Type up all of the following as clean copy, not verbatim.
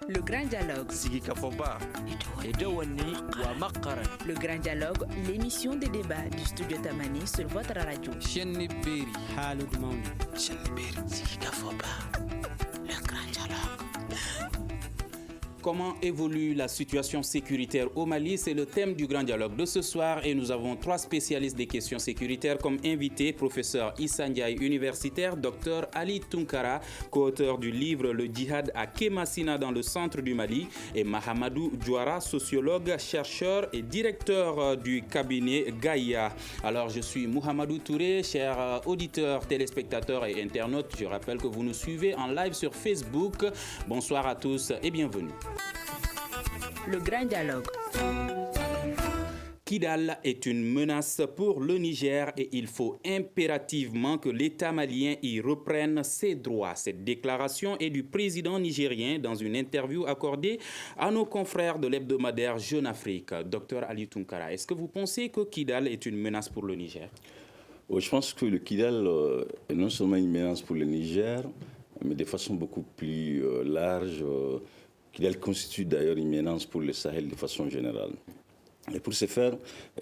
Le Grand Dialogue. Le Grand Dialogue, l'émission de débat du studio Tamani sur votre radio. Le Grand Dialogue. Comment évolue la situation sécuritaire au Mali? C'est le thème du Grand Dialogue de ce soir et nous avons 3 spécialistes des questions sécuritaires comme invités. Professeur Issa Ndiaye, universitaire, Dr Ali Tunkara, co-auteur du livre Le djihad à Kemassina dans le centre du Mali, et Mahamadou Djouara, sociologue, chercheur et directeur du cabinet Gaïa. Alors je suis Mouhamadou Touré, chers auditeurs, téléspectateurs et internautes. Je rappelle que vous nous suivez en live sur Facebook. Bonsoir à tous et bienvenue. Le Grand Dialogue. Kidal est une menace pour le Niger et il faut impérativement que l'État malien y reprenne ses droits. Cette déclaration est du président nigérien dans une interview accordée à nos confrères de l'hebdomadaire Jeune Afrique. Dr Ali Tunkara, est-ce que vous pensez que Kidal est une menace pour le Niger? Je pense que le Kidal est non seulement une menace pour le Niger, mais de façon beaucoup plus large. Kidal constitue d'ailleurs une menace pour le Sahel de façon générale. Et pour ce faire,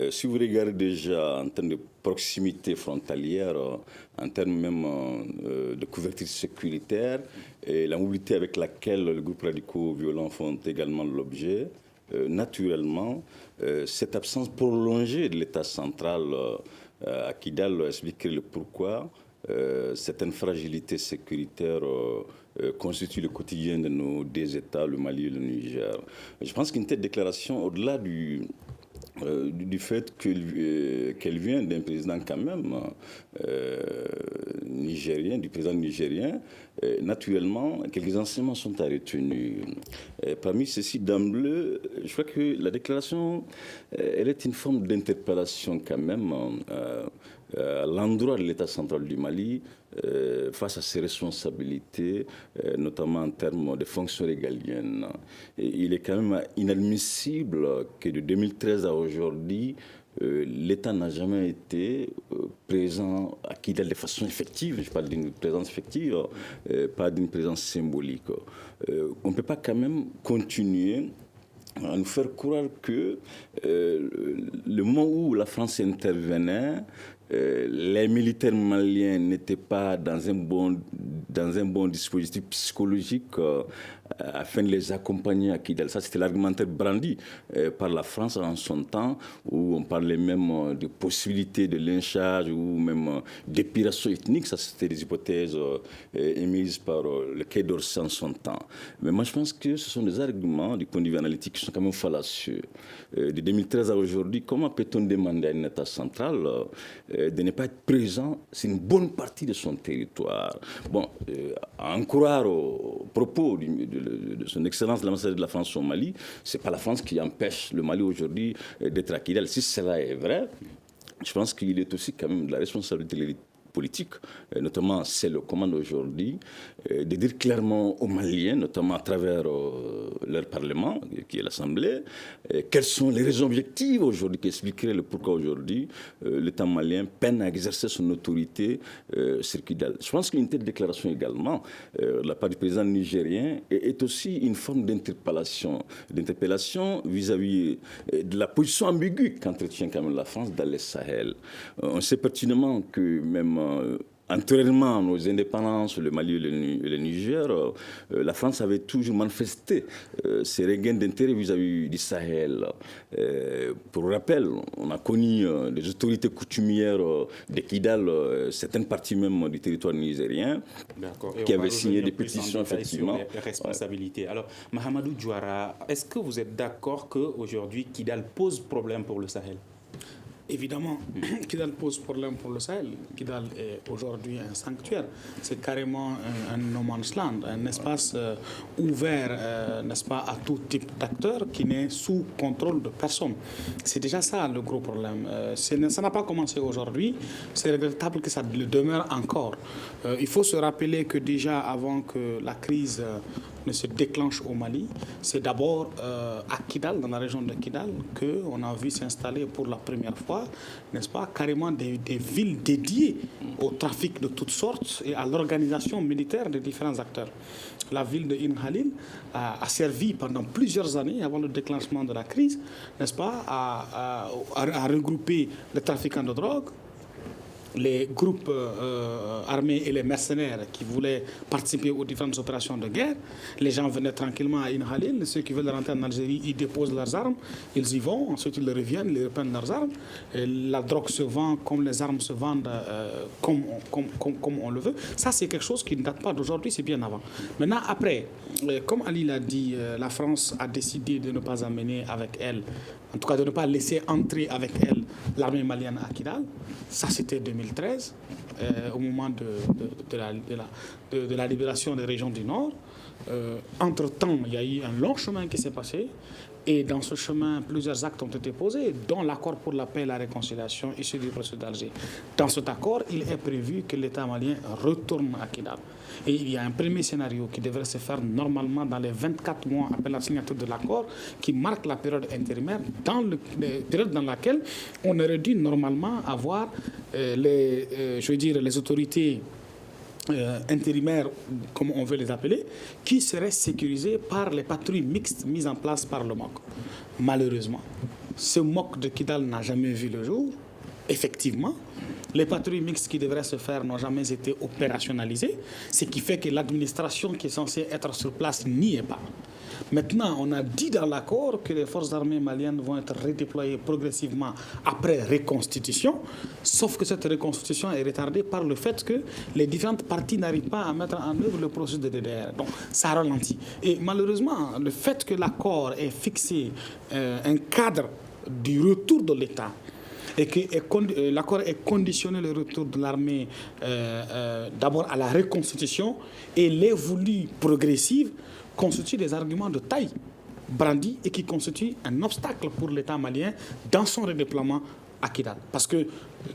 si vous regardez déjà en termes de proximité frontalière, en termes même de couverture sécuritaire, et la mobilité avec laquelle les groupes radicaux violents font également l'objet, naturellement, cette absence prolongée de l'État central à Kidal explique le pourquoi certaines fragilités sécuritaires constitue le quotidien de nos 2 États, le Mali et le Niger. Je pense qu'une telle déclaration, au-delà du fait qu'elle vient d'un président quand même nigérien, du président nigérien, naturellement, quelques enseignements sont à retenir. Parmi ceux-ci, d'emblée, je crois que la déclaration, elle est une forme d'interpellation quand même à l'endroit de l'État central du Mali face à ses responsabilités, notamment en termes de fonctions régaliennes. Et il est quand même inadmissible que de 2013 à aujourd'hui, l'État n'a jamais été présent à Kidal de façon effective. Je parle d'une présence effective, pas d'une présence symbolique. On ne peut pas quand même continuer à nous faire croire que le moment où la France intervenait, les militaires maliens n'étaient pas dans un bon dispositif psychologique afin de les accompagner à Kidal. Ça, c'était l'argumentaire brandi par la France en son temps, où on parlait même de possibilités de lynchage ou même d'épuration ethnique. Ça, c'était des hypothèses émises par le Quai d'Orsay en son temps. Mais moi, je pense que ce sont des arguments du point de vue analytique qui sont quand même fallacieux. De 2013 à aujourd'hui, comment peut-on demander à un État central de ne pas être présent sur une bonne partie de son territoire? Bon, à en croire aux propos de son Excellence l'ambassadeur de la France au Mali, ce n'est pas la France qui empêche le Mali aujourd'hui d'être à Kidal. Si cela est vrai, je pense qu'il est aussi quand même de la responsabilité de l'élite politique, notamment celle au commande aujourd'hui, de dire clairement aux Maliens, notamment à travers leur Parlement, qui est l'Assemblée, quelles sont les raisons objectives aujourd'hui qui expliqueraient le pourquoi aujourd'hui l'État malien peine à exercer son autorité sur Kidal. Je pense qu'une telle déclaration également, de la part du président nigérien, est aussi une forme d'interpellation vis-à-vis de la position ambiguë qu'entretient quand même la France dans le Sahel. On sait pertinemment que même antérieurement aux indépendances, le Mali et le Niger, la France avait toujours manifesté ses regains d'intérêt vis-à-vis du Sahel. Pour rappel, on a connu des autorités coutumières de Kidal, certaines parties même du territoire nigérien, qui avaient signé des pétitions, effectivement. Sur les responsabilités. Alors, Mahamadou Djouara, est-ce que vous êtes d'accord qu'aujourd'hui, Kidal pose problème pour le Sahel? Évidemment, Kidal pose problème pour le Sahel. Kidal est aujourd'hui un sanctuaire. C'est carrément un no man's land, un espace ouvert, n'est-ce pas, à tout type d'acteurs qui n'est sous contrôle de personne. C'est déjà ça le gros problème. Ça n'a pas commencé aujourd'hui. C'est regrettable que ça le demeure encore. Il faut se rappeler que déjà avant que la crise ne se déclenche au Mali, c'est d'abord à Kidal, dans la région de Kidal, qu'on a vu s'installer pour la première fois, n'est-ce pas, carrément des villes dédiées au trafic de toutes sortes et à l'organisation militaire des différents acteurs. La ville de In Khalil a servi pendant plusieurs années, avant le déclenchement de la crise, n'est-ce pas, à regrouper les trafiquants de drogue, les groupes armés et les mercenaires qui voulaient participer aux différentes opérations de guerre. Les gens venaient tranquillement à In Khalil. Ceux qui veulent rentrer en Algérie, ils déposent leurs armes, ils y vont, ensuite ils reviennent, ils reprennent leurs armes. Et la drogue se vend comme les armes se vendent, comme on le veut. Ça, c'est quelque chose qui ne date pas d'aujourd'hui, c'est bien avant. Maintenant, après, comme Ali l'a dit, la France a décidé de ne pas amener avec elle, en tout cas de ne pas laisser entrer avec elle l'armée malienne à Kidal. Ça, c'était 2013, au moment de la libération des régions du Nord. Entre-temps, il y a eu un long chemin qui s'est passé. Et dans ce chemin, plusieurs actes ont été posés, dont l'accord pour la paix et la réconciliation issu du processus d'Alger. Dans cet accord, il est prévu que l'État malien retourne à Kidal. Et il y a un premier scénario qui devrait se faire normalement dans les 24 mois après la signature de l'accord, qui marque la période intérimaire, la période dans laquelle on aurait dû normalement avoir les autorités intérimaires, comme on veut les appeler, qui seraient sécurisés par les patrouilles mixtes mises en place par le MOC. Malheureusement, ce MOC de Kidal n'a jamais vu le jour. Effectivement, les patrouilles mixtes qui devraient se faire n'ont jamais été opérationnalisées, ce qui fait que l'administration qui est censée être sur place n'y est pas. Maintenant, on a dit dans l'accord que les forces armées maliennes vont être redéployées progressivement après reconstitution, sauf que cette reconstitution est retardée par le fait que les différentes parties n'arrivent pas à mettre en œuvre le processus de DDR. Donc, ça ralentit. Et malheureusement, le fait que l'accord ait fixé un cadre du retour de l'État et que l'accord ait conditionné le retour de l'armée d'abord à la reconstitution et l'évolue progressive, constituent des arguments de taille brandis et qui constituent un obstacle pour l'État malien dans son redéploiement à Kidal. Parce que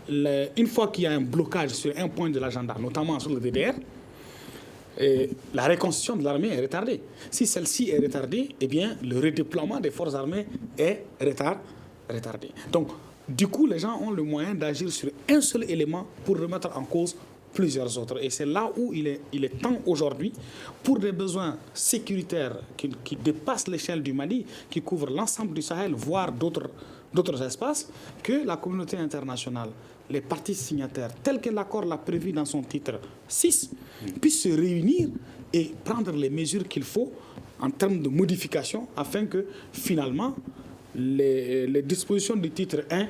une fois qu'il y a un blocage sur un point de l'agenda, notamment sur le DDR, la reconstitution de l'armée est retardée. Si celle-ci est retardée, eh bien, le redéploiement des forces armées est retardé. Donc, du coup, les gens ont le moyen d'agir sur un seul élément pour remettre en cause plusieurs autres. Et c'est là où il est temps aujourd'hui, pour des besoins sécuritaires qui dépassent l'échelle du Mali, qui couvrent l'ensemble du Sahel, voire d'autres espaces, que la communauté internationale, les parties signataires, tel que l'accord l'a prévu dans son titre 6, puissent se réunir et prendre les mesures qu'il faut en termes de modification, afin que finalement les dispositions du titre 1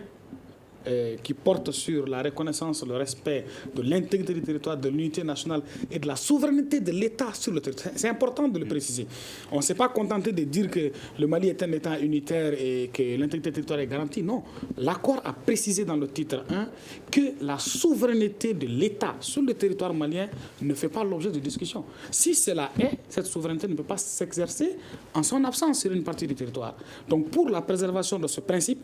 qui porte sur la reconnaissance, le respect de l'intégrité du territoire, de l'unité nationale et de la souveraineté de l'État sur le territoire. C'est important de le préciser. On ne s'est pas contenté de dire que le Mali est un État unitaire et que l'intégrité du territoire est garantie. Non. L'accord a précisé dans le titre 1 que la souveraineté de l'État sur le territoire malien ne fait pas l'objet de discussion. Si cela est, cette souveraineté ne peut pas s'exercer en son absence sur une partie du territoire. Donc pour la préservation de ce principe,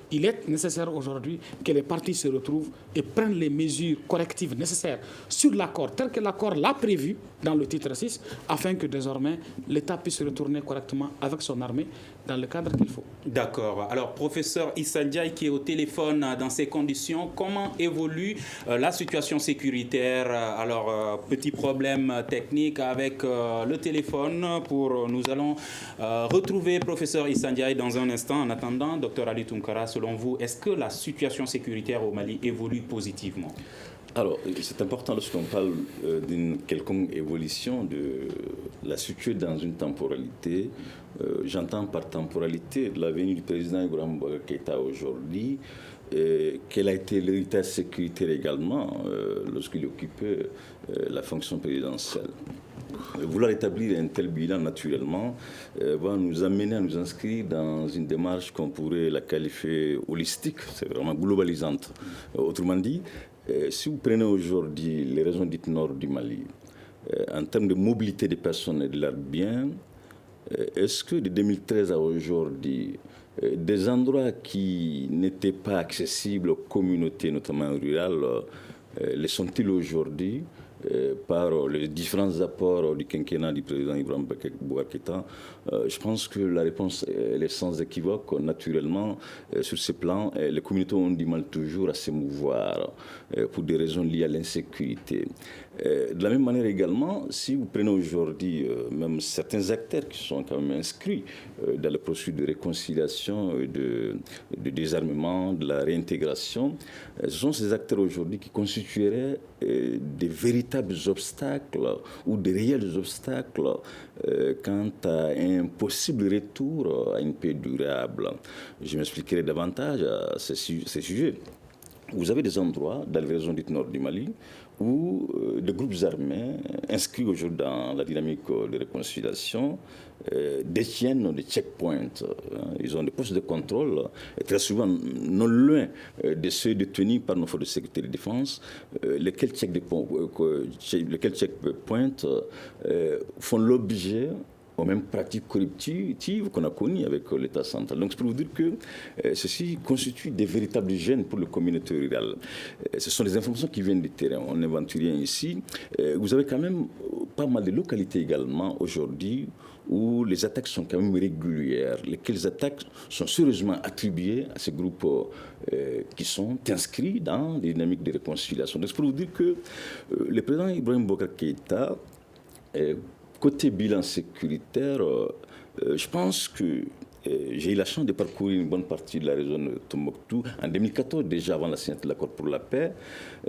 il est nécessaire aujourd'hui que les parties se retrouvent et prennent les mesures correctives nécessaires sur l'accord, tel que l'accord l'a prévu dans le titre 6, afin que désormais l'État puisse retourner correctement avec son armée dans le cadre qu'il faut. D'accord. Alors, professeur Issa Ndiaye, qui est au téléphone dans ces conditions, comment évolue la situation sécuritaire? Alors, petit problème technique avec le téléphone. Nous allons retrouver professeur Issa Ndiaye dans un instant. En attendant, docteur Ali Tounkara, selon vous, est-ce que la situation sécuritaire au Mali évolue positivement? Alors, c'est important lorsqu'on parle d'une quelconque évolution de la situer dans une temporalité. J'entends par temporalité la venue du président Ibrahim Boubacar Keïta aujourd'hui, quel a été l'héritage sécuritaire également lorsqu'il occupait la fonction présidentielle. Vouloir établir un tel bilan, naturellement, va nous amener à nous inscrire dans une démarche qu'on pourrait la qualifier holistique, c'est vraiment globalisante. Autrement dit, si vous prenez aujourd'hui les régions dites nord du Mali, en termes de mobilité des personnes et de leurs biens, est-ce que de 2013 à aujourd'hui, des endroits qui n'étaient pas accessibles aux communautés, notamment rurales, les sont-ils aujourd'hui? par les différents apports du quinquennat du président Ibrahim Boubacar Keïta, je pense que la réponse elle est sans équivoque. Naturellement, sur ce plan, les communautés ont du mal toujours à s'émouvoir pour des raisons liées à l'insécurité. De la même manière également, si vous prenez aujourd'hui même certains acteurs qui sont quand même inscrits dans le processus de réconciliation, de désarmement, de la réintégration, ce sont ces acteurs aujourd'hui qui constitueraient des véritables obstacles ou des réels obstacles quant à un possible retour à une paix durable. Je m'expliquerai davantage à ces sujets. Vous avez des endroits dans les régions dites nord du Mali où des groupes armés inscrits aujourd'hui dans la dynamique de réconciliation détiennent des checkpoints. Ils ont des postes de contrôle, et très souvent non loin de ceux détenus par nos forces de sécurité et de défense, lesquels checkpoints font l'objet aux mêmes pratiques corruptives qu'on a connues avec l'État central. Donc c'est pour vous dire que ceci constitue des véritables gènes pour le communauté rurale. Ce sont des informations qui viennent du terrain, on n'invente rien ici. Vous avez quand même pas mal de localités également aujourd'hui où les attaques sont quand même régulières, lesquelles attaques sont sérieusement attribuées à ces groupes qui sont inscrits dans les dynamiques de réconciliation. Donc c'est pour vous dire que le président Ibrahim Boubacar Keïta, côté bilan sécuritaire, je pense que j'ai eu la chance de parcourir une bonne partie de la région de Tombouctou en 2014, déjà avant la signature de l'accord pour la paix.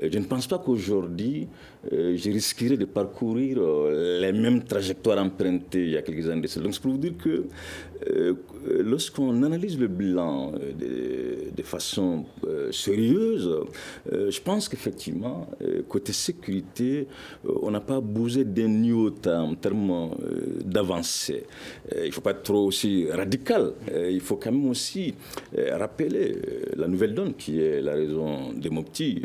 Je ne pense pas qu'aujourd'hui, je risquerais de parcourir les mêmes trajectoires empruntées il y a quelques années. Donc c'est pour vous dire que lorsqu'on analyse le bilan de façon sérieuse, je pense qu'effectivement, côté sécurité, on n'a pas bougé d'un iota en termes d'avancée. Il ne faut pas être trop aussi radical. Il faut quand même aussi rappeler la nouvelle donne qui est la région de Mopti,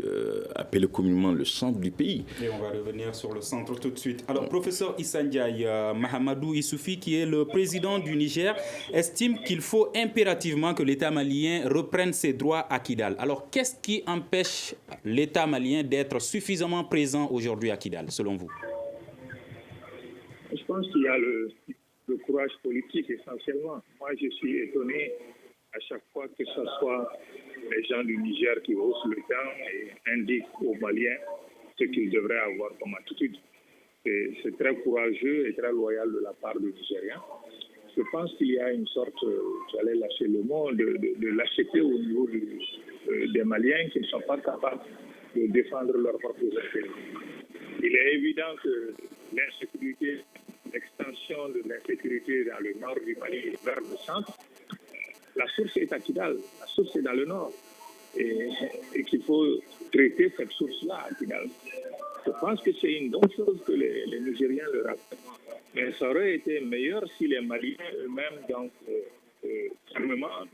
appelée communément le centre du pays. Et on va revenir sur le centre tout de suite. Alors, professeur Issa Ndiaye, Mahamadou Issoufi, qui est le président du Niger, estime qu'il faut impérativement que l'État malien reprenne ses droits à Kidal. Alors, qu'est-ce qui empêche l'État malien d'être suffisamment présent aujourd'hui à Kidal, selon vous? Je pense qu'il y a le courage politique essentiellement. Moi, je suis étonné à chaque fois que ce soit les gens du Niger qui haussent le temps et indiquent aux Maliens ce qu'ils devraient avoir comme attitude. C'est très courageux et très loyal de la part des Nigériens. Je pense qu'il y a une sorte, j'allais lâcher le mot, de lâcheté au niveau des Maliens qui ne sont pas capables de défendre leurs propres intérêts. Il est évident que l'insécurité, l'extension de l'insécurité dans le nord du Mali vers le centre, la source est à Kidal, la source est dans le nord. Et qu'il faut traiter cette source-là à Kidal. Je pense que c'est une bonne chose que les Nigériens le rappellent. Mais ça aurait été meilleur si les Maliens eux-mêmes, donc, fermement,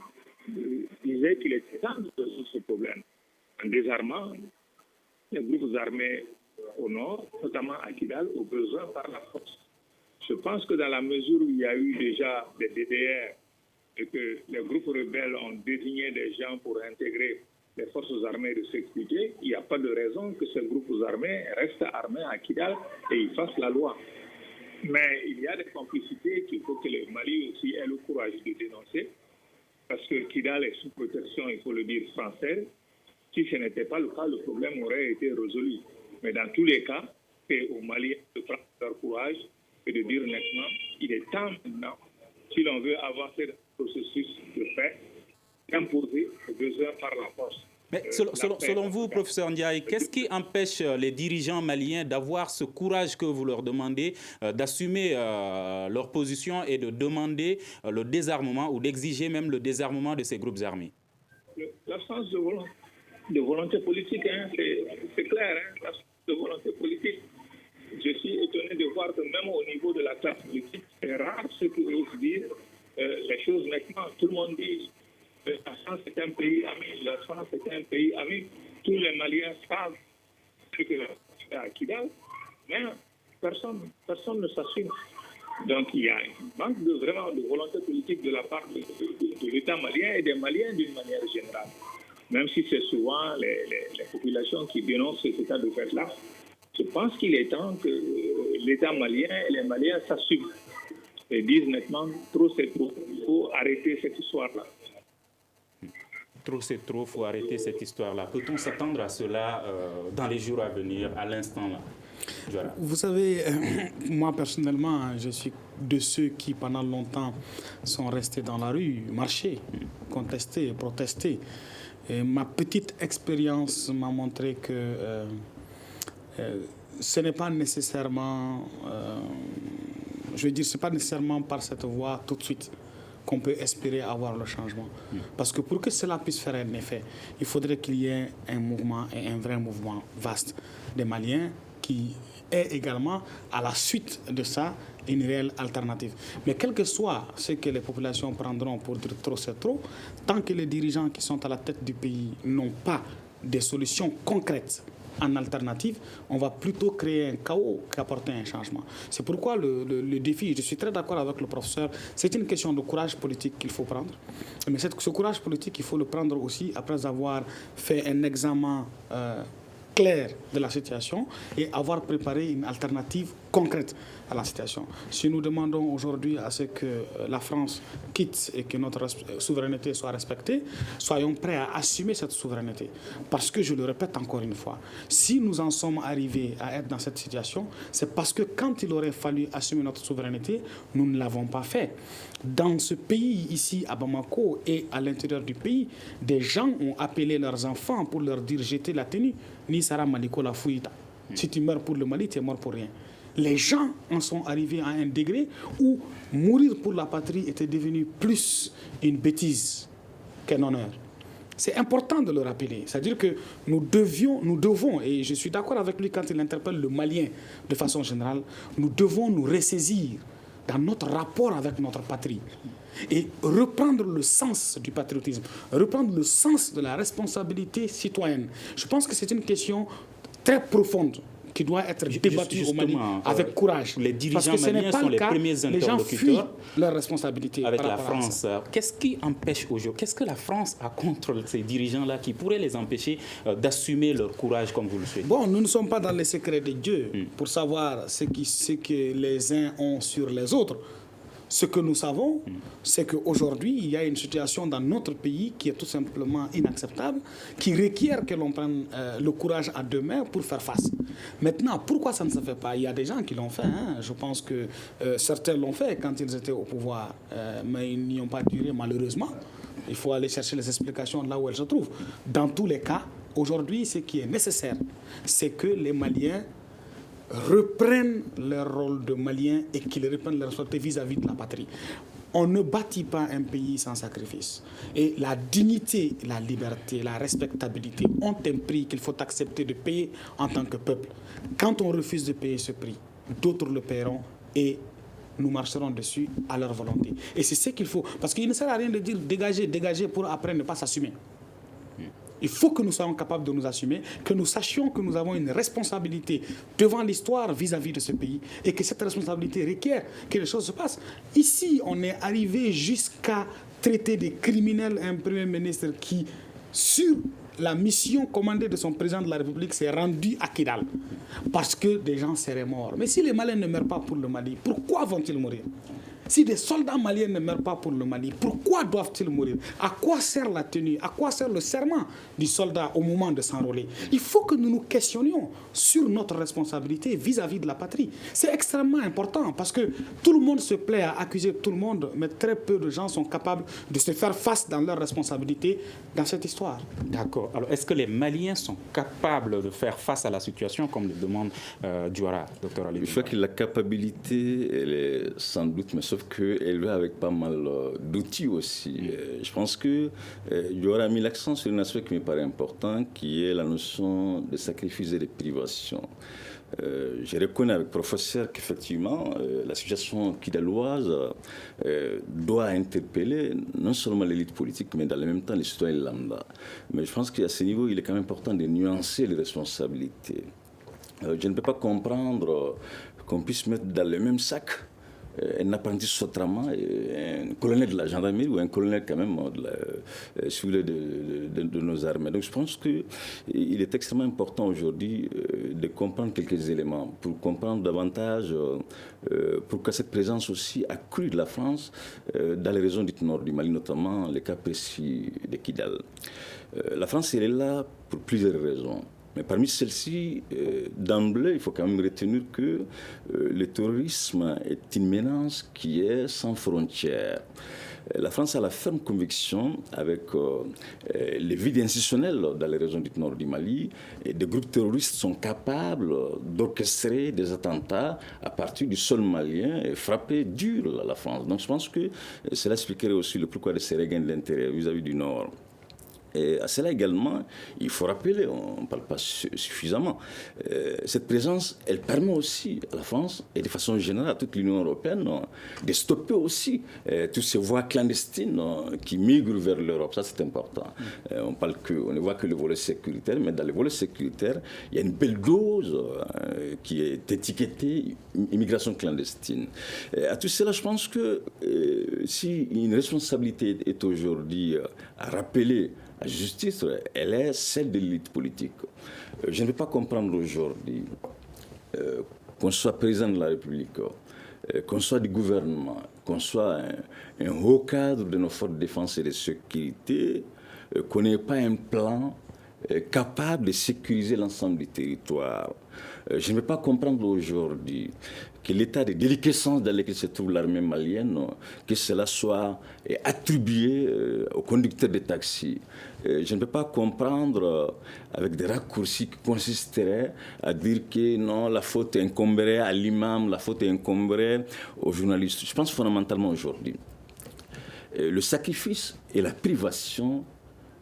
disaient qu'il était temps de résoudre ce problème. En désarmant les groupes armés au nord, notamment à Kidal, au besoin par la force. Je pense que dans la mesure où il y a eu déjà des DDR et que les groupes rebelles ont désigné des gens pour intégrer les forces armées de sécurité, il n'y a pas de raison que ces groupes armés restent armés à Kidal et ils fassent la loi. Mais il y a des complicités qu'il faut que le Mali aussi ait le courage de dénoncer, parce que Kidal est sous protection, il faut le dire, française. Si ce n'était pas le cas, le problème aurait été résolu. Mais dans tous les cas, c'est aux Maliens de prendre leur courage et de dire nettement, il est temps maintenant, si l'on veut avancer dans le processus de paix, d'imposer le besoin par la force. Mais selon vous, professeur Ndiaye, qu'est-ce qui empêche les dirigeants maliens d'avoir ce courage que vous leur demandez, d'assumer leur position et de demander le désarmement ou d'exiger même le désarmement de ces groupes armés? L'absence de volonté politique, hein, c'est clair, hein, l'absence de volonté politique. Je suis étonné de voir que même au niveau de la classe politique, c'est rare ceux qui osent dire les choses maintenant. Tout le monde dit la France est un pays ami, la France est un pays ami. Tous les Maliens savent ce que c'est à Kidal, mais personne ne s'assume. Donc il y a un manque vraiment de volonté politique de la part de l'État malien et des Maliens d'une manière générale. Même si c'est souvent les populations qui dénoncent cet état de fait-là, Je pense qu'il est temps que l'État malien et les Maliens s'assument et disent nettement trop c'est trop, il faut arrêter cette histoire-là. Trop c'est trop, il faut arrêter cette histoire-là. Peut-on s'attendre à cela dans les jours à venir, à l'instant là? Vous savez, moi personnellement, je suis de ceux qui pendant longtemps sont restés dans la rue, marcher, contester, protester. Et ma petite expérience m'a montré que ce n'est pas nécessairement, je veux dire, c'est pas nécessairement par cette voie tout de suite qu'on peut espérer avoir le changement. Parce que pour que cela puisse faire un effet, il faudrait qu'il y ait un mouvement, et un vrai mouvement vaste des Maliens qui est également, à la suite de ça, une réelle alternative. Mais quel que soit ce que les populations prendront pour dire trop c'est trop, tant que les dirigeants qui sont à la tête du pays n'ont pas des solutions concrètes en alternative, on va plutôt créer un chaos qu'apporter un changement. C'est pourquoi le défi, je suis très d'accord avec le professeur, c'est une question de courage politique qu'il faut prendre. Mais ce courage politique, il faut le prendre aussi après avoir fait un examen clair de la situation et avoir préparé une alternative concrète à la situation. Si nous demandons aujourd'hui à ce que la France quitte et que notre souveraineté soit respectée, soyons prêts à assumer cette souveraineté. Parce que, je le répète encore une fois, si nous en sommes arrivés à être dans cette situation, c'est parce que quand il aurait fallu assumer notre souveraineté, nous ne l'avons pas fait. Dans ce pays, ici, à Bamako et à l'intérieur du pays, des gens ont appelé leurs enfants pour leur dire « jetez la tenue ». Ni Sarah Maliko la fouillita. Si tu meurs pour le Mali, tu es mort pour rien. Les gens en sont arrivés à un degré où mourir pour la patrie était devenu plus une bêtise qu'un honneur. C'est important de le rappeler. C'est-à-dire que nous devons, et je suis d'accord avec lui quand il interpelle le Malien de façon générale, nous devons nous ressaisir dans notre rapport avec notre patrie et reprendre le sens du patriotisme, reprendre le sens de la responsabilité citoyenne. Je pense que c'est une question très profonde qui doit être débattue au Mali avec courage. Les dirigeants maliens sont les premiers interlocuteurs. Les gens fuient leur responsabilité avec la France. Qu'est-ce qui empêche aujourd'hui? Qu'est-ce que la France a contre ces dirigeants-là qui pourraient les empêcher d'assumer leur courage comme vous le souhaitez? Bon, nous ne sommes pas dans les secrets de Dieu pour savoir ce que les uns ont sur les autres. Ce que nous savons, c'est qu'aujourd'hui, il y a une situation dans notre pays qui est tout simplement inacceptable, qui requiert que l'on prenne le courage à deux mains pour faire face. Maintenant, pourquoi ça ne se fait pas? Il y a des gens qui l'ont fait. Je pense que certains l'ont fait quand ils étaient au pouvoir, mais ils n'y ont pas duré malheureusement. Il faut aller chercher les explications là où elles se trouvent. Dans tous les cas, aujourd'hui, ce qui est nécessaire, c'est que les Maliens reprennent leur rôle de Maliens et qu'ils reprennent leur responsabilité vis-à-vis de la patrie. On ne bâtit pas un pays sans sacrifice. Et la dignité, la liberté, la respectabilité ont un prix qu'il faut accepter de payer en tant que peuple. Quand on refuse de payer ce prix, d'autres le paieront et nous marcherons dessus à leur volonté. Et c'est ce qu'il faut. Parce qu'il ne sert à rien de dire dégager, dégager pour après ne pas s'assumer. Il faut que nous soyons capables de nous assumer, que nous sachions que nous avons une responsabilité devant l'histoire vis-à-vis de ce pays et que cette responsabilité requiert que les choses se passent. Ici, on est arrivé jusqu'à traiter des criminels un Premier ministre qui, sur la mission commandée de son président de la République, s'est rendu à Kidal parce que des gens seraient morts. Mais si les Maliens ne meurent pas pour le Mali, pourquoi vont-ils mourir ? Si des soldats maliens ne meurent pas pour le Mali, pourquoi doivent-ils mourir? À quoi sert la tenue? À quoi sert le serment du soldat au moment de s'enrôler? Il faut que nous nous questionnions sur notre responsabilité vis-à-vis de la patrie. C'est extrêmement important parce que tout le monde se plaît à accuser tout le monde, mais très peu de gens sont capables de se faire face dans leurs responsabilités dans cette histoire. D'accord. Alors, est-ce que les Maliens sont capables de faire face à la situation comme le demande Diawara, docteur Ali? Je crois que la capacité, elle est sans doute, mais sauf qu'elle va avec pas mal d'outils aussi. Je pense que Diawara a mis l'accent sur un aspect qui me paraît important, qui est la notion de sacrifice et de privation. Je reconnais avec le professeur qu'effectivement, la situation kidaloise doit interpeller non seulement l'élite politique, mais dans le même temps les citoyens lambda. Mais je pense qu'à ce niveau, il est quand même important de nuancer les responsabilités. Je ne peux pas comprendre qu'on puisse mettre dans le même sac un apprenti Sotraman, un colonel de la gendarmerie ou un colonel quand même de nos armées. Donc je pense qu'il est extrêmement important aujourd'hui de comprendre quelques éléments pour comprendre davantage pourquoi cette présence aussi accrue de la France dans les régions dites nord du Mali, notamment le cas précis de Kidal. La France, elle est là pour plusieurs raisons. Mais parmi celles-ci, d'emblée, il faut quand même retenir que le terrorisme est une menace qui est sans frontières. La France a la ferme conviction, avec les vides institutionnels dans les régions du nord du Mali, et des groupes terroristes sont capables d'orchestrer des attentats à partir du sol malien et frapper dur la France. Donc je pense que cela expliquerait aussi le pourquoi de ces regains d'intérêt vis-à-vis du nord. Et à cela également, il faut rappeler, on ne parle pas suffisamment, cette présence, elle permet aussi à la France, et de façon générale à toute l'Union européenne, de stopper aussi toutes ces voies clandestines qui migrent vers l'Europe. Ça, c'est important. On ne voit que le volet sécuritaire, mais dans le volet sécuritaire, il y a une belle dose qui est étiquetée immigration clandestine. À tout cela, je pense que si une responsabilité est aujourd'hui à rappeler la justice, elle est celle de l'élite politique. Je ne peux pas comprendre aujourd'hui qu'on soit président de la République, qu'on soit du gouvernement, qu'on soit un haut cadre de nos forces de défense et de sécurité, qu'on n'ait pas un plan capable de sécuriser l'ensemble du territoire. Je ne peux pas comprendre aujourd'hui que l'état de déliquescence dans lequel se trouve l'armée malienne, que cela soit attribué aux conducteurs de taxis. Je ne peux pas comprendre avec des raccourcis qui consisteraient à dire que non, la faute incomberait à l'imam, la faute incomberait aux journalistes. Je pense fondamentalement aujourd'hui, le sacrifice et la privation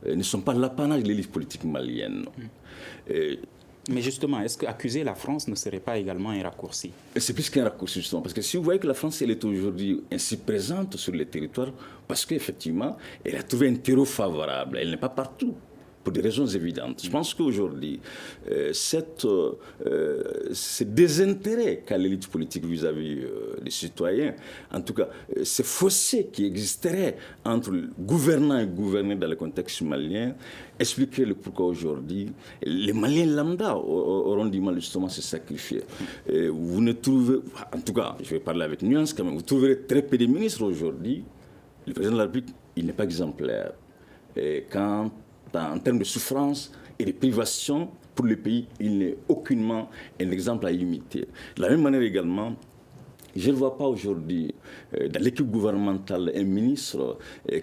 ne sont pas l'apanage de l'élite politique malienne. Mais justement, est-ce qu'accuser la France ne serait pas également un raccourci? C'est plus qu'un raccourci, justement, parce que si vous voyez que la France, elle est aujourd'hui ainsi présente sur le territoire, parce qu'effectivement, elle a trouvé un terreau favorable, elle n'est pas partout, pour des raisons évidentes. Je pense qu'aujourd'hui, ce désintérêt qu'a l'élite politique vis-à-vis des citoyens, en tout cas, ce fossé qui existerait entre gouvernants et gouvernés dans le contexte malien, expliquerait le pourquoi aujourd'hui les Maliens lambda auront du mal justement à se sacrifier. Vous ne trouvez, en tout cas, je vais parler avec nuance quand même, vous trouverez très peu de ministres aujourd'hui. Le président de la République, il n'est pas exemplaire. Et en termes de souffrance et de privation pour le pays, il n'est aucunement un exemple à imiter. De la même manière également, je ne vois pas aujourd'hui dans l'équipe gouvernementale un ministre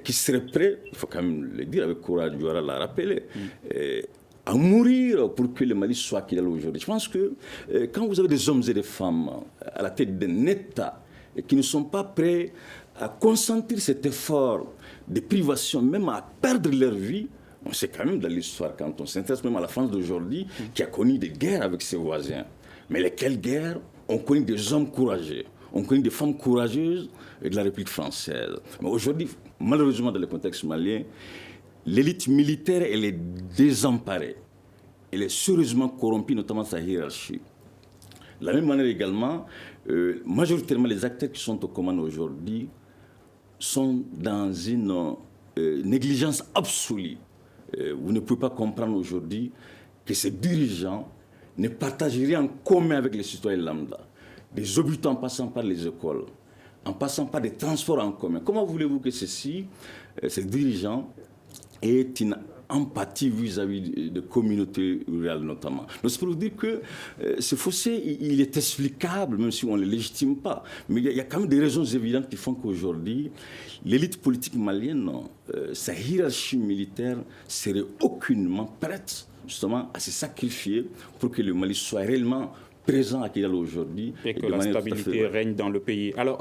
qui serait prêt, il faut quand même le dire avec courage, Diouara l'a rappelé, à mourir pour que le Mali soit qu'il est aujourd'hui. Je pense que quand vous avez des hommes et des femmes à la tête d'un État qui ne sont pas prêts à consentir cet effort de privation, même à perdre leur vie, on sait quand même dans l'histoire, quand on s'intéresse même à la France d'aujourd'hui, qui a connu des guerres avec ses voisins. Mais lesquelles guerres ont connu des hommes courageux, ont connu des femmes courageuses de la République française. Mais aujourd'hui, malheureusement, dans le contexte malien, l'élite militaire, elle est désemparée. Elle est sérieusement corrompue, notamment sa hiérarchie. De la même manière également, majoritairement les acteurs qui sont aux commandes aujourd'hui sont dans une négligence absolue. Vous ne pouvez pas comprendre aujourd'hui que ces dirigeants ne partagent rien en commun avec les citoyens lambda. Des hôpitaux en passant par les écoles, en passant par des transports en commun. Comment voulez-vous que ces dirigeants aient une empathie vis-à-vis de communautés rurales notamment? Donc c'est pour vous dire que ce fossé, il est explicable, même si on ne le légitime pas. Mais il y a quand même des raisons évidentes qui font qu'aujourd'hui, l'élite politique malienne, sa hiérarchie militaire serait aucunement prête justement à se sacrifier pour que le Mali soit réellement présent à Kidal aujourd'hui. Et que la stabilité règne dans le pays. Alors,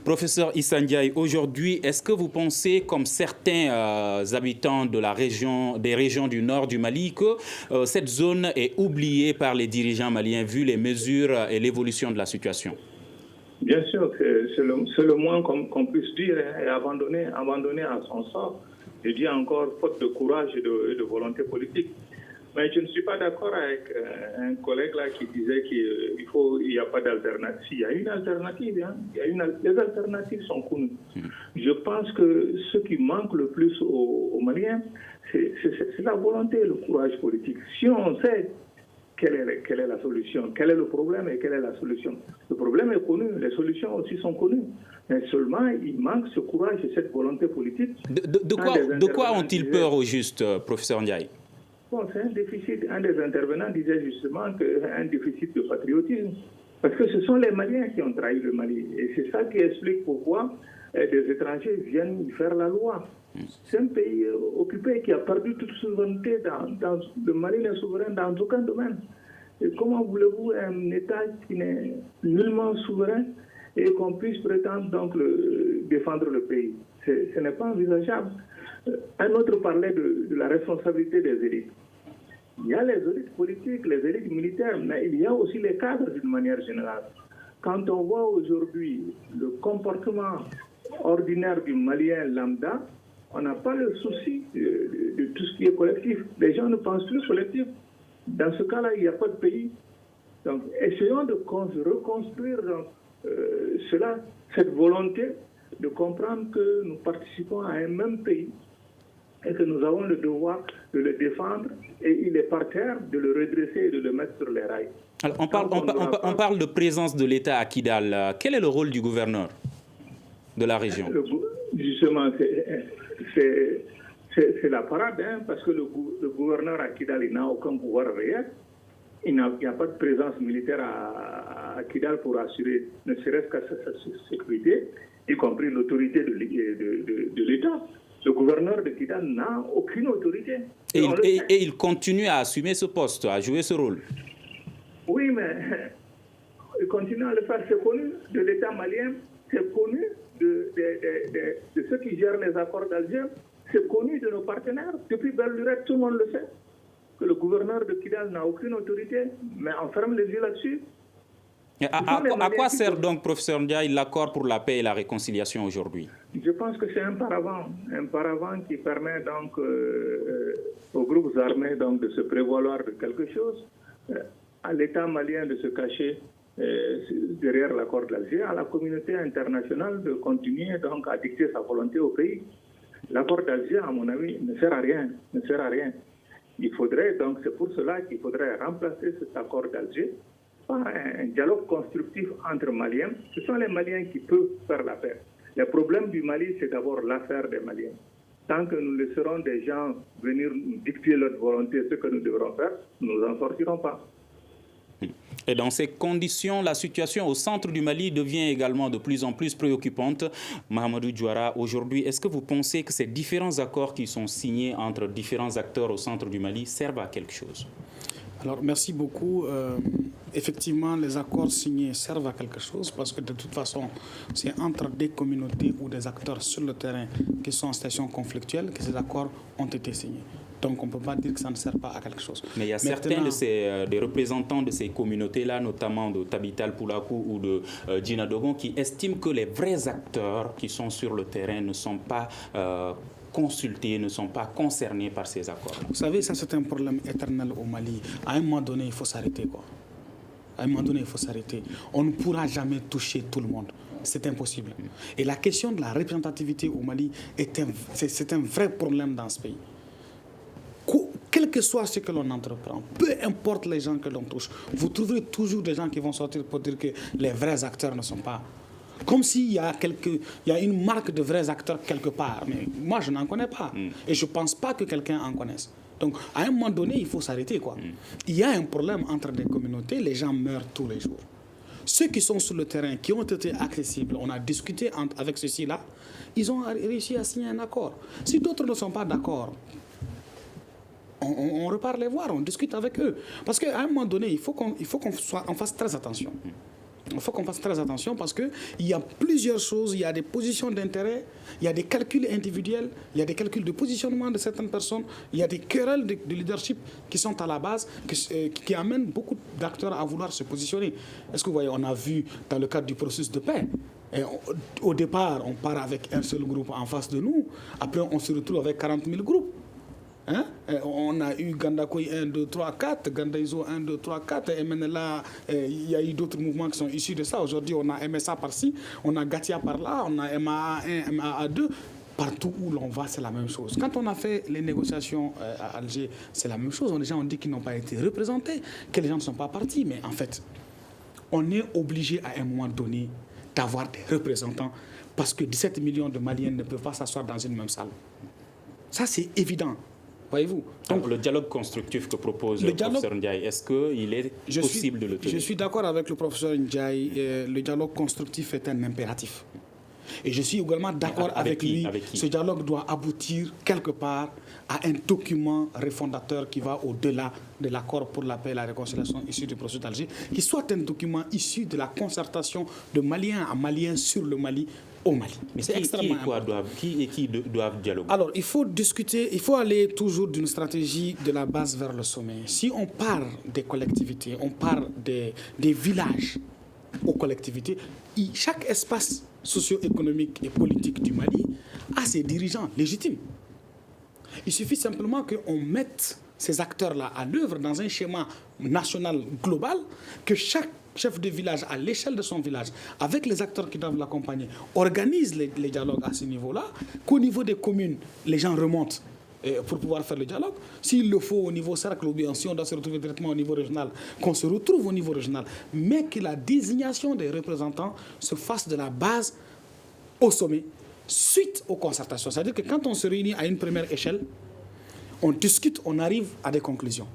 professeur Issa Ndiaye, aujourd'hui, est-ce que vous pensez, comme certains habitants de des régions du nord du Mali, que cette zone est oubliée par les dirigeants maliens vu les mesures et l'évolution de la situation? Bien sûr que c'est le moins qu'on puisse dire, et abandonner à son sort. Je dis encore faute de courage et de volonté politique. Mais je ne suis pas d'accord avec un collègue là qui disait qu'il n'y a pas d'alternative. Il y a une alternative. Hein. Les alternatives sont connues. Je pense que ce qui manque le plus aux Maliens, c'est la volonté, le courage politique. Si on sait quelle est la solution, quel est le problème et quelle est la solution. Le problème est connu, les solutions aussi sont connues. Mais seulement, il manque ce courage et cette volonté politique. De quoi ont-ils peur au juste, professeur Ndiaye? Bon, c'est un déficit. Un des intervenants disait justement un déficit de patriotisme. Parce que ce sont les Maliens qui ont trahi le Mali. Et c'est ça qui explique pourquoi des étrangers viennent faire la loi. C'est un pays occupé qui a perdu toute souveraineté. Le Mali n'est souverain dans aucun domaine. Et comment voulez-vous un État qui n'est nullement souverain et qu'on puisse prétendre donc défendre le pays? Ce n'est pas envisageable. Un autre parlait de la responsabilité des élites. Il y a les élites politiques, les élites militaires, mais il y a aussi les cadres d'une manière générale. Quand on voit aujourd'hui le comportement ordinaire du Malien lambda, on n'a pas le souci de tout ce qui est collectif. Les gens ne pensent plus collectif. Dans ce cas-là, il n'y a pas de pays. Donc, essayons de reconstruire cela, cette volonté de comprendre que nous participons à un même pays et que nous avons le devoir de le défendre et il est par terre de le redresser et de le mettre sur les rails. Alors, on parle de présence de l'État à Kidal. Quel est le rôle du gouverneur de la région? Justement, c'est la parade, hein, parce que le gouverneur à Kidal n'a aucun pouvoir réel. Il n'y a pas de présence militaire à Kidal pour assurer ne serait-ce qu'à sa sécurité, y compris l'autorité de l'État. Le gouverneur de Kidal n'a aucune autorité. Et il continue à assumer ce poste, à jouer ce rôle. Oui, mais il continue à le faire. C'est connu de l'État malien, c'est connu de ceux qui gèrent les accords d'Alger, c'est connu de nos partenaires. Depuis belle lurette, tout le monde le sait, que le gouverneur de Kidal n'a aucune autorité, mais on ferme les yeux là-dessus. À quoi sert donc, professeur Ndiaye, l'accord pour la paix et la réconciliation aujourd'hui? Je pense que c'est un paravent qui permet donc aux groupes armés donc de se prévaloir de quelque chose, à l'État malien de se cacher derrière l'accord d'Alger, à la communauté internationale de continuer donc à dicter sa volonté au pays. L'accord d'Alger, à mon avis, ne sert à rien. Il faudrait donc, c'est pour cela qu'il faudrait remplacer cet accord d'Alger par un dialogue constructif entre Maliens. Ce sont les Maliens qui peuvent faire la paix. Le problème du Mali, c'est d'abord l'affaire des Maliens. Tant que nous laisserons des gens venir nous dicter leur volonté, ce que nous devrons faire, nous n'en sortirons pas. Et dans ces conditions, la situation au centre du Mali devient également de plus en plus préoccupante. Mahamadou Diouara, aujourd'hui, est-ce que vous pensez que ces différents accords qui sont signés entre différents acteurs au centre du Mali servent à quelque chose? Alors, merci beaucoup. Effectivement, les accords signés servent à quelque chose parce que de toute façon, c'est entre des communautés ou des acteurs sur le terrain qui sont en situation conflictuelle que ces accords ont été signés. Donc, on ne peut pas dire que ça ne sert pas à quelque chose. Mais il y a certains des représentants de ces communautés-là, notamment de Tabital Poulakou ou de Djina Dogon, qui estiment que les vrais acteurs qui sont sur le terrain ne sont pas consultés, ne sont pas concernés par ces accords. Vous savez, ça c'est un problème éternel au Mali. À un moment donné, il faut s'arrêter, quoi. À un moment donné, il faut s'arrêter. On ne pourra jamais toucher tout le monde. C'est impossible. Et la question de la représentativité au Mali c'est un vrai problème dans ce pays. Quel que soit ce que l'on entreprend, peu importe les gens que l'on touche, vous trouverez toujours des gens qui vont sortir pour dire que les vrais acteurs ne sont pas. Comme s'il y a une marque de vrais acteurs quelque part. Mais moi, je n'en connais pas. Et je ne pense pas que quelqu'un en connaisse. Donc, à un moment donné, il faut s'arrêter, quoi. Il y a un problème entre les communautés, les gens meurent tous les jours. Ceux qui sont sur le terrain, qui ont été accessibles, on a discuté avec ceux-ci-là, ils ont réussi à signer un accord. Si d'autres ne sont pas d'accord, on repart les voir, on discute avec eux. Parce qu'à un moment donné, il faut qu'on fasse très attention. Il faut qu'on fasse très attention parce qu'il y a plusieurs choses, il y a des positions d'intérêt, il y a des calculs individuels, il y a des calculs de positionnement de certaines personnes, il y a des querelles de leadership qui sont à la base, qui amènent beaucoup d'acteurs à vouloir se positionner. Est-ce que vous voyez, on a vu dans le cadre du processus de paix, au départ, on part avec un seul groupe en face de nous, après on se retrouve avec 40 000 groupes. Hein? On a eu Gandakoy 1, 2, 3, 4, Gandaïzo 1, 2, 3, 4, et maintenant là, il y a eu d'autres mouvements qui sont issus de ça. Aujourd'hui, on a MSA par-ci, on a Gatia par-là, on a MAA 1, MAA 2. Partout où l'on va, c'est la même chose. Quand on a fait les négociations à Alger, c'est la même chose. Les gens ont dit qu'ils n'ont pas été représentés, que les gens ne sont pas partis. Mais en fait, on est obligé à un moment donné d'avoir des représentants parce que 17 millions de Maliens ne peuvent pas s'asseoir dans une même salle. Ça, c'est évident. Voyez-vous. Donc, le dialogue constructif que propose le professeur Ndiaye, est-ce qu'il est possible de le tenir? Je suis d'accord avec le professeur Ndiaye. Le dialogue constructif est un impératif. Et je suis également d'accord avec lui. Ce dialogue doit aboutir quelque part à un document refondateur qui va au-delà de l'accord pour la paix et la réconciliation issu du processus d'Alger, qui soit un document issu de la concertation de Maliens à Maliens sur le Mali au Mali. Mais c'est extrêmement important. Qui doivent dialoguer? Alors, il faut discuter, il faut aller toujours d'une stratégie de la base vers le sommet. Si on part des collectivités, on part des villages aux collectivités, chaque espace socio-économique et politique du Mali a ses dirigeants légitimes. Il suffit simplement qu'on mette ces acteurs-là à l'œuvre dans un schéma national global, que chaque chef de village, à l'échelle de son village, avec les acteurs qui doivent l'accompagner, organise les dialogues à ce niveau-là, qu'au niveau des communes, les gens remontent pour pouvoir faire le dialogue. S'il le faut au niveau cercle ou bien si on doit se retrouver directement au niveau régional, qu'on se retrouve au niveau régional, mais que la désignation des représentants se fasse de la base au sommet, suite aux concertations. C'est-à-dire que quand on se réunit à une première échelle, on discute, on arrive à des conclusions.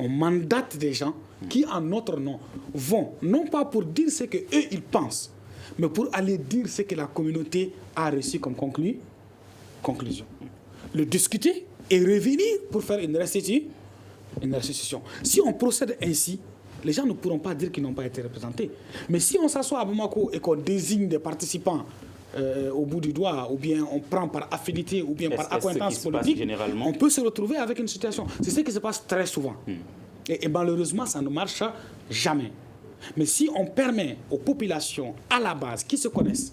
On mandate des gens qui, en notre nom, vont, non pas pour dire ce qu'eux, ils pensent, mais pour aller dire ce que la communauté a reçu comme conclusion. Le discuter et revenir pour faire une restitution. Si on procède ainsi, les gens ne pourront pas dire qu'ils n'ont pas été représentés. Mais si on s'assoit à Bamako et qu'on désigne des participants au bout du doigt, ou bien on prend par affinité, ou bien par accointance politique, on peut se retrouver avec une situation. C'est ce qui se passe très souvent. Et malheureusement, ça ne marche jamais. Mais si on permet aux populations, à la base, qui se connaissent,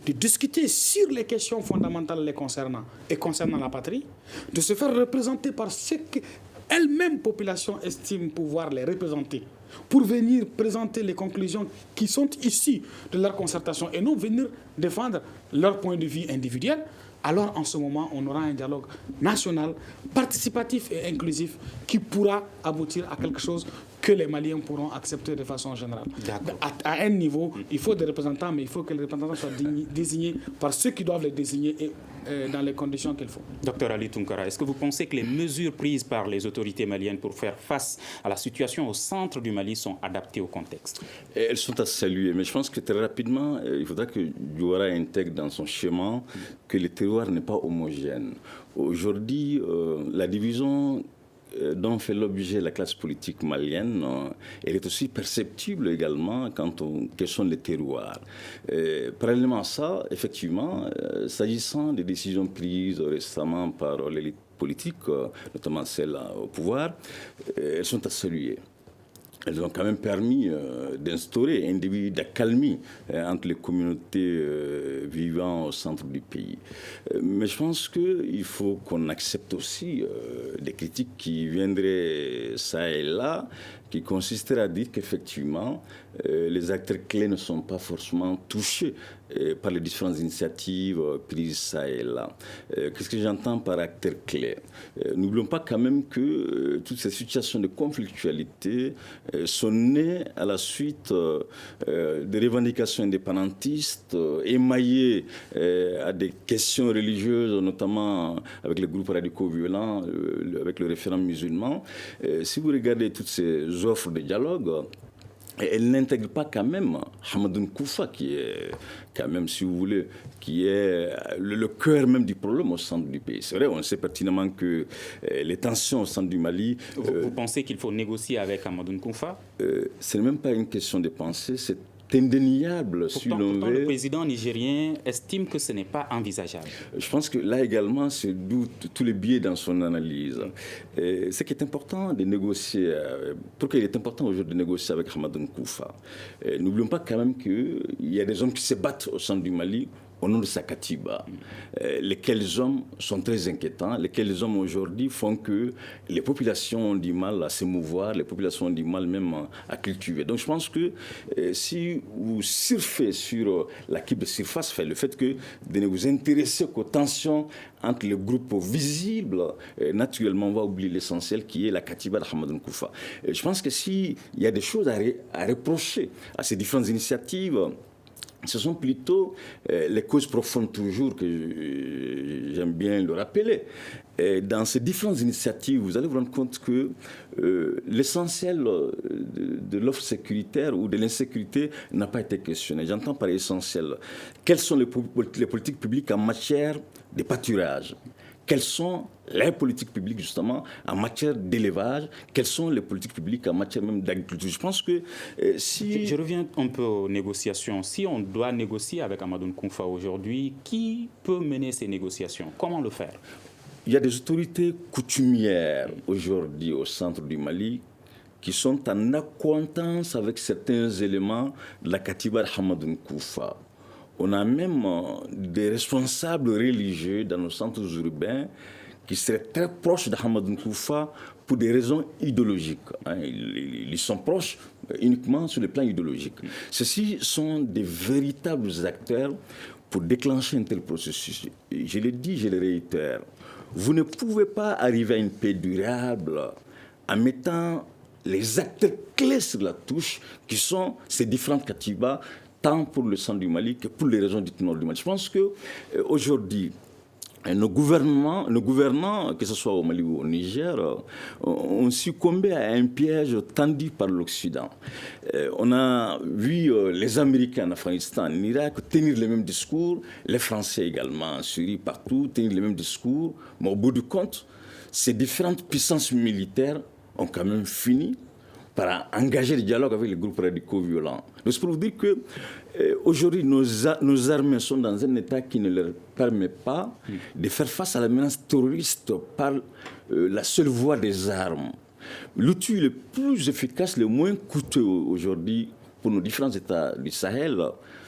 de discuter sur les questions fondamentales les concernant et concernant la patrie, de se faire représenter par ce qu'elle-même population estime pouvoir les représenter, pour venir présenter les conclusions qui sont issues de leur concertation et non venir défendre leur point de vue individuel, alors en ce moment, on aura un dialogue national, participatif et inclusif qui pourra aboutir à quelque chose que les Maliens pourront accepter de façon générale. À un niveau, il faut des représentants, mais il faut que les représentants soient désignés par ceux qui doivent les désigner et dans les conditions qu'il faut. Docteur Ali Tunkara, est-ce que vous pensez que les mesures prises par les autorités maliennes pour faire face à la situation au centre du Mali sont adaptées au contexte? Elles sont à saluer, mais je pense que très rapidement, il faudra que Douala intègre dans son schéma que le terroir n'est pas homogène. Aujourd'hui, la division dont fait l'objet la classe politique malienne, elle est aussi perceptible également quand on questionne les terroirs. Parallèlement à ça, effectivement, s'agissant des décisions prises récemment par l'élite politique, notamment celle au pouvoir, elles sont à saluer. Elles ont quand même permis d'instaurer un début d'accalmie entre les communautés vivant au centre du pays. Mais je pense qu'il faut qu'on accepte aussi des critiques qui viendraient ça et là, qui consisteraient à dire qu'effectivement, les acteurs clés ne sont pas forcément touchés par les différentes initiatives prises ça et là. Qu'est-ce que j'entends par acteurs clés? N'oublions pas quand même que toutes ces situations de conflictualité sont nées à la suite de revendications indépendantistes, émaillées à des questions religieuses, notamment avec les groupes radicaux violents, avec le référendum musulman. Si vous regardez toutes ces offres de dialogue, elle n'intègre pas quand même Hamadoun Koufa, qui est quand même, si vous voulez, qui est le cœur même du problème au centre du pays. C'est vrai, on sait pertinemment que les tensions au centre du Mali... Vous pensez qu'il faut négocier avec Hamadoun Koufa? Ce n'est même pas une question de pensée, c'est indéniable. Pourtant, le président nigérien estime que ce n'est pas envisageable. Je pense que là également, c'est d'où tous les biais dans son analyse. Ce qui est important de négocier, pourquoi il est important aujourd'hui de négocier avec Hamadoun Koufa? N'oublions pas quand même qu'il y a des hommes qui se battent au centre du Mali au nom de sa Katiba, lesquels hommes sont très inquiétants, lesquels hommes aujourd'hui font que les populations ont du mal à s'émouvoir, les populations ont du mal même à cultiver. Donc je pense que si vous surfez sur l'acquis de surface, le fait que de ne vous intéresser qu'aux tensions entre les groupes visibles, naturellement on va oublier l'essentiel qui est la Katiba de Hamadoun Koufa. Je pense que s'il y a des choses à reprocher à ces différentes initiatives, ce sont plutôt les causes profondes toujours que j'aime bien le rappeler. Et dans ces différentes initiatives, vous allez vous rendre compte que l'essentiel de l'offre sécuritaire ou de l'insécurité n'a pas été questionné. J'entends par essentiel. Quelles sont les politiques publiques en matière de pâturage ? Quelles sont les politiques publiques, justement, en matière d'élevage? Quelles sont les politiques publiques en matière même d'agriculture? Je pense que si... Je reviens un peu aux négociations. Si on doit négocier avec Hamadoun Koufa aujourd'hui, qui peut mener ces négociations? Comment le faire? Il y a des autorités coutumières aujourd'hui au centre du Mali qui sont en accointance avec certains éléments de la Katiba de Hamadoun Koufa. On a même des responsables religieux dans nos centres urbains qui seraient très proches de Hamadoun Koufa pour des raisons idéologiques. Ils sont proches uniquement sur le plan idéologique. Ceux-ci sont des véritables acteurs pour déclencher un tel processus. Je l'ai dit, je le réitère. Vous ne pouvez pas arriver à une paix durable en mettant les acteurs clés sur la touche qui sont ces différentes katibas, tant pour le centre du Mali que pour les régions du nord du Mali. Je pense qu'aujourd'hui, nos gouvernants, que ce soit au Mali ou au Niger, ont succombé à un piège tendu par l'Occident. On a vu les Américains en Afghanistan, en Irak, tenir les mêmes discours, les Français également en Syrie, partout, tenir les mêmes discours. Mais au bout du compte, ces différentes puissances militaires ont quand même fini par engager le dialogue avec les groupes radicaux violents. Donc c'est pour vous dire qu'aujourd'hui, nos armées sont dans un état qui ne leur permet pas de faire face à la menace terroriste par la seule voie des armes. L'outil le plus efficace, le moins coûteux aujourd'hui pour nos différents États du Sahel,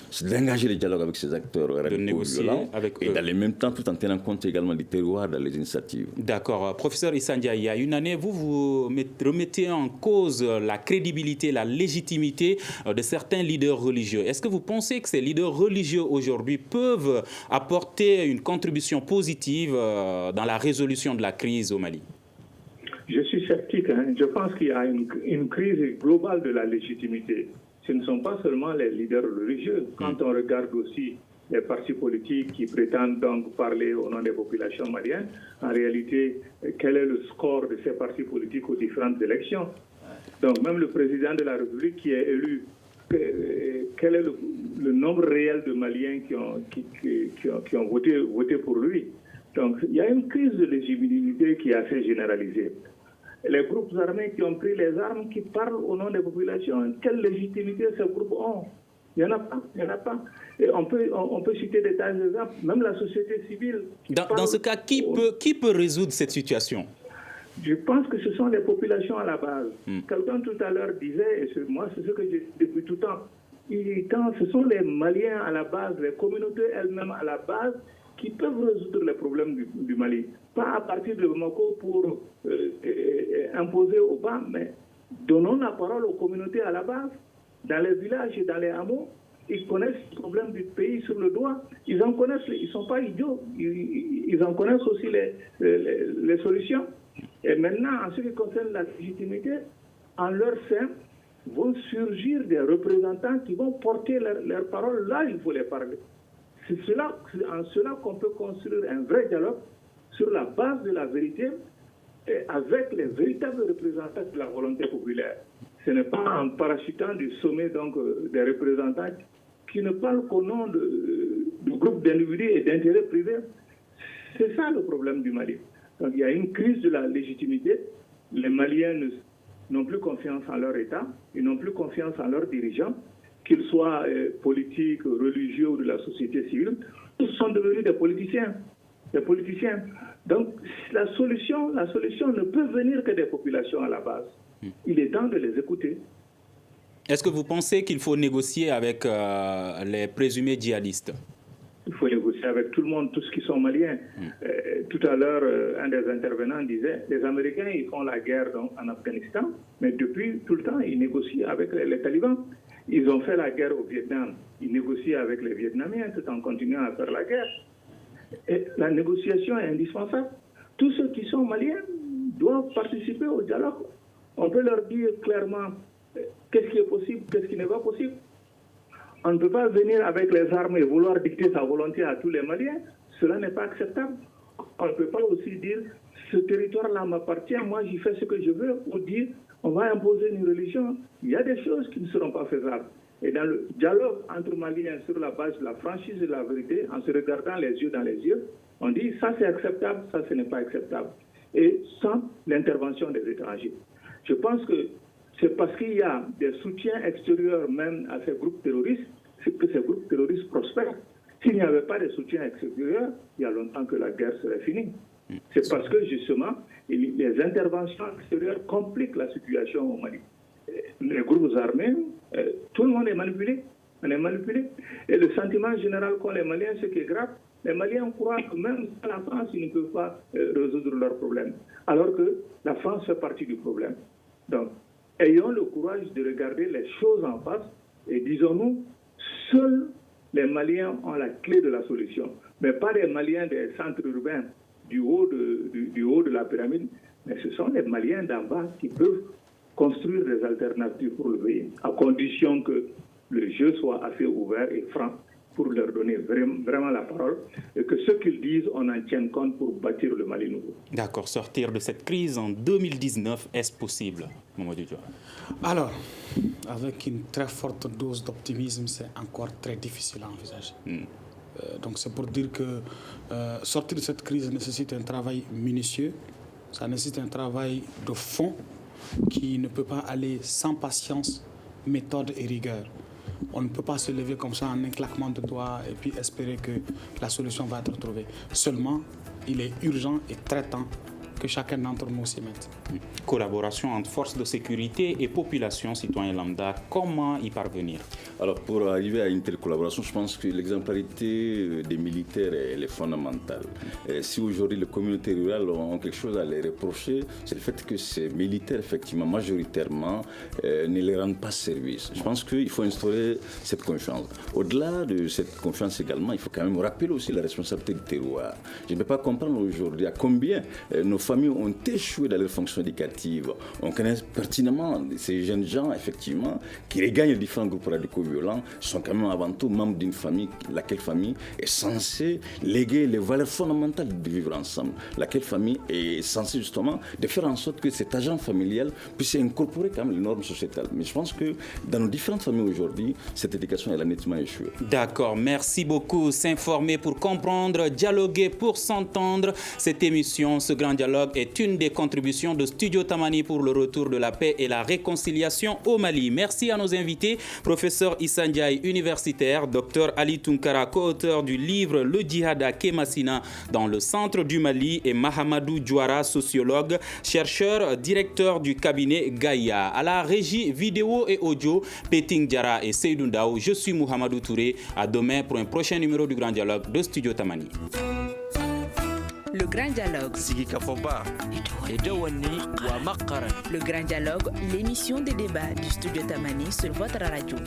c'est d'engager le dialogue avec ces acteurs radicaux violents et dans le même temps, tout en tenant compte également du terroir dans les initiatives. D'accord. Professeur Issa Ndiaye, il y a une année, vous remettez en cause la crédibilité, la légitimité de certains leaders religieux. Est-ce que vous pensez que ces leaders religieux aujourd'hui peuvent apporter une contribution positive dans la résolution de la crise au Mali? Je suis sceptique. Je pense qu'il y a une crise globale de la légitimité. Ce ne sont pas seulement les leaders religieux. Quand on regarde aussi les partis politiques qui prétendent donc parler au nom des populations maliennes, en réalité, quel est le score de ces partis politiques aux différentes élections? Donc même le président de la République qui est élu, quel est le nombre réel de Maliens qui ont voté pour lui? Donc il y a une crise de légitimité qui est assez généralisée. Les groupes armés qui ont pris les armes, qui parlent au nom des populations, quelle légitimité ces groupes ont? Il n'y en a pas, il n'y en a pas. Et on peut citer des tas d'exemples, même la société civile. Dans ce cas, qui peut résoudre cette situation? Je pense que ce sont les populations à la base. Quelqu'un tout à l'heure disait, et moi c'est ce que j'ai dit depuis tout le temps, ce sont les Maliens à la base, les communautés elles-mêmes à la base, qui peuvent résoudre les problèmes du Mali. Pas à partir de Bamako pour imposer au bas, mais donnons la parole aux communautés à la base, dans les villages et dans les hameaux. Ils connaissent les problèmes du pays sur le doigt. Ils en connaissent, ils ne sont pas idiots. Ils en connaissent aussi les solutions. Et maintenant, en ce qui concerne la légitimité, en leur sein vont surgir des représentants qui vont porter leurs paroles. Là, il faut les parler. C'est en cela qu'on peut construire un vrai dialogue sur la base de la vérité et avec les véritables représentants de la volonté populaire. Ce n'est pas en parachutant du sommet donc, des représentants qui ne parlent qu'au nom du groupe d'individus et d'intérêts privés. C'est ça le problème du Mali. Donc il y a une crise de la légitimité. Les Maliens n'ont plus confiance en leur État, ils n'ont plus confiance en leurs dirigeants, qu'ils soient politiques, religieux ou de la société civile. Tous sont devenus des politiciens. Donc la solution ne peut venir que des populations à la base. Il est temps de les écouter. Est-ce que vous pensez qu'il faut négocier avec les présumés djihadistes? Il faut négocier avec tout le monde, tous qui sont maliens. Tout à l'heure, un des intervenants disait, les Américains, ils font la guerre en Afghanistan, mais depuis tout le temps, ils négocient avec les talibans. Ils ont fait la guerre au Vietnam. Ils négocient avec les Vietnamiens tout en continuant à faire la guerre. Et la négociation est indispensable. Tous ceux qui sont maliens doivent participer au dialogue. On peut leur dire clairement qu'est-ce qui est possible, qu'est-ce qui n'est pas possible. On ne peut pas venir avec les armes et vouloir dicter sa volonté à tous les Maliens. Cela n'est pas acceptable. On ne peut pas aussi dire ce territoire-là m'appartient, moi j'y fais ce que je veux, ou dire on va imposer une religion. Il y a des choses qui ne seront pas faisables. Et dans le dialogue entre Maliens sur la base de la franchise et de la vérité, en se regardant les yeux dans les yeux, on dit ça c'est acceptable, ça ce n'est pas acceptable. Et sans l'intervention des étrangers. Je pense que c'est parce qu'il y a des soutiens extérieurs même à ces groupes terroristes que ces groupes terroristes prospèrent. S'il n'y avait pas de soutien extérieur, il y a longtemps que la guerre serait finie. C'est parce que justement, les interventions extérieures compliquent la situation au Mali. Les groupes armés, tout le monde est manipulé. On est manipulé. Et le sentiment général qu'ont les Maliens, ce qui est grave, les Maliens croient que même sans la France, ils ne peuvent pas résoudre leurs problèmes. Alors que la France fait partie du problème. Donc, ayons le courage de regarder les choses en face et disons-nous, seuls les Maliens ont la clé de la solution. Mais pas les Maliens des centres urbains du haut de la pyramide, mais ce sont les Maliens d'en bas qui peuvent construire des alternatives pour le pays, à condition que le jeu soit assez ouvert et franc pour leur donner vraiment la parole et que ce qu'ils disent, on en tienne compte pour bâtir le Mali nouveau. D'accord, sortir de cette crise en 2019, est-ce possible, Mamadou Diawara? Alors, avec une très forte dose d'optimisme, c'est encore très difficile à envisager. Donc c'est pour dire que sortir de cette crise nécessite un travail minutieux, ça nécessite un travail de fond qui ne peut pas aller sans patience, méthode et rigueur. On ne peut pas se lever comme ça en un claquement de doigts et puis espérer que la solution va être trouvée. Seulement, il est urgent et très temps que chacun d'entre nous s'y mette. Collaboration entre forces de sécurité et population citoyenne lambda, comment y parvenir? Alors pour arriver à une telle collaboration, je pense que l'exemplarité des militaires elle est fondamentale. Si aujourd'hui les communautés rurales ont quelque chose à les reprocher, c'est le fait que ces militaires, effectivement, majoritairement, ne les rendent pas service. Je pense qu'il faut instaurer cette confiance. Au-delà de cette confiance également, il faut quand même rappeler aussi la responsabilité du terroir. Je ne peux pas comprendre aujourd'hui à combien nos familles ont échoué dans leur fonction éducative. On connaît pertinemment ces jeunes gens, effectivement, qui regagnent les différents groupes radicaux violents, sont quand même avant tout membres d'une famille, laquelle famille est censée léguer les valeurs fondamentales de vivre ensemble. Laquelle famille est censée justement de faire en sorte que cet agent familial puisse incorporer quand même les normes sociétales. Mais je pense que dans nos différentes familles aujourd'hui, cette éducation elle a nettement échoué. D'accord, merci beaucoup. S'informer pour comprendre, dialoguer pour s'entendre. Cette émission, ce grand dialogue, est une des contributions de Studio Tamani pour le retour de la paix et la réconciliation au Mali. Merci à nos invités, professeur Issa Ndiaye, universitaire, docteur Ali Tunkara, co-auteur du livre Le djihad à Kémassina dans le centre du Mali, et Mahamadou Diawara, sociologue, chercheur, directeur du cabinet Gaïa. À la régie vidéo et audio, Peting Diara et Seydou Ndaw. Je suis Mohamedou Touré. À demain pour un prochain numéro du Grand Dialogue de Studio Tamani. Le Grand Dialogue. Le Grand Dialogue, l'émission des débats du Studio Tamani sur votre radio.